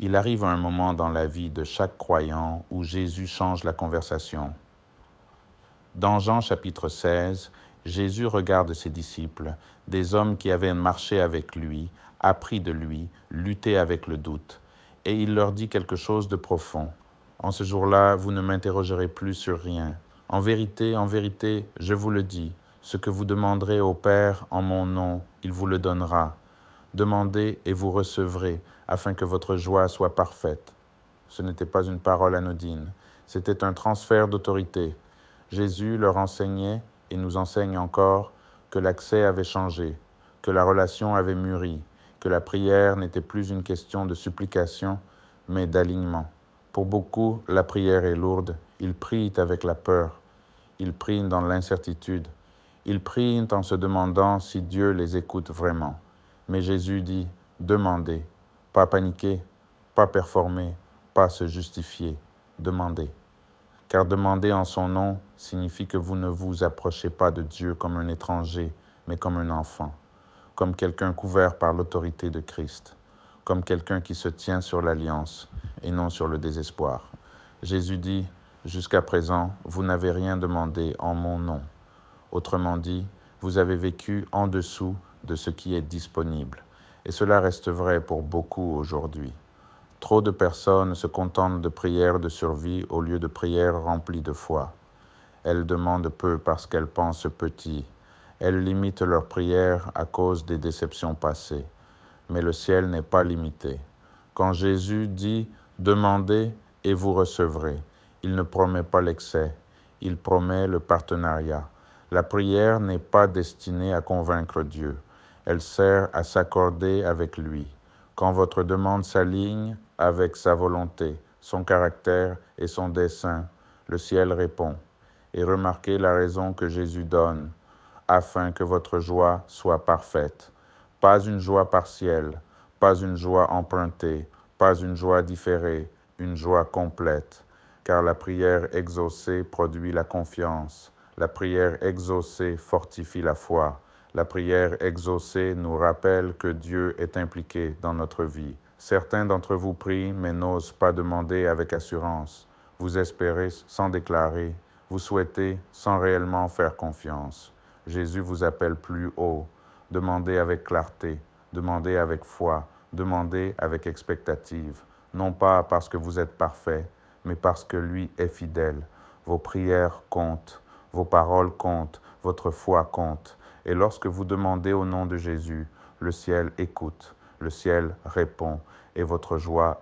Il arrive un moment dans la vie de chaque croyant où Jésus change la conversation. Dans Jean chapitre 16, Jésus regarde ses disciples, des hommes qui avaient marché avec lui, appris de lui, lutté avec le doute, et il leur dit quelque chose de profond. En ce jour-là, vous ne m'interrogerez plus sur rien. En vérité, je vous le dis, ce que vous demanderez au Père en mon nom, il vous le donnera. Demandez et vous recevrez, afin que votre joie soit parfaite. Ce n'était pas une parole anodine, c'était un transfert d'autorité. Jésus leur enseignait et nous enseigne encore que l'accès avait changé, que la relation avait mûri, que la prière n'était plus une question de supplication, mais d'alignement. Pour beaucoup, la prière est lourde. Ils prient avec la peur. Ils prient dans l'incertitude. Ils prient en se demandant si Dieu les écoute vraiment. Mais Jésus dit, demandez, pas paniquer, pas performer, pas se justifier, demandez. Car demander en son nom signifie que vous ne vous approchez pas de Dieu comme un étranger, mais comme un enfant, comme quelqu'un couvert par l'autorité de Christ, comme quelqu'un qui se tient sur l'alliance et non sur le désespoir. Jésus dit, jusqu'à présent, vous n'avez rien demandé en mon nom. Autrement dit, vous avez vécu en dessous de ce qui est disponible. Et cela reste vrai pour beaucoup aujourd'hui. Trop de personnes se contentent de prières de survie au lieu de prières remplies de foi. Elles demandent peu parce qu'elles pensent petit. Elles limitent leurs prières à cause des déceptions passées. Mais le ciel n'est pas limité. Quand Jésus dit « Demandez et vous recevrez », il ne promet pas l'excès, il promet le partenariat. La prière n'est pas destinée à convaincre Dieu, elle sert à s'accorder avec lui. Quand votre demande s'aligne avec sa volonté, son caractère et son dessein, le ciel répond. Et remarquez la raison que Jésus donne, afin que votre joie soit parfaite. Pas une joie partielle, pas une joie empruntée, pas une joie différée, une joie complète. Car la prière exaucée produit la confiance. La prière exaucée fortifie la foi. La prière exaucée nous rappelle que Dieu est impliqué dans notre vie. Certains d'entre vous prient mais n'osent pas demander avec assurance. Vous espérez sans déclarer. Vous souhaitez sans réellement faire confiance. Jésus vous appelle plus haut. Demandez avec clarté, demandez avec foi, demandez avec expectative. Non pas parce que vous êtes parfait, mais parce que lui est fidèle. Vos prières comptent, vos paroles comptent, votre foi compte. Et lorsque vous demandez au nom de Jésus, le ciel écoute, le ciel répond, et votre joie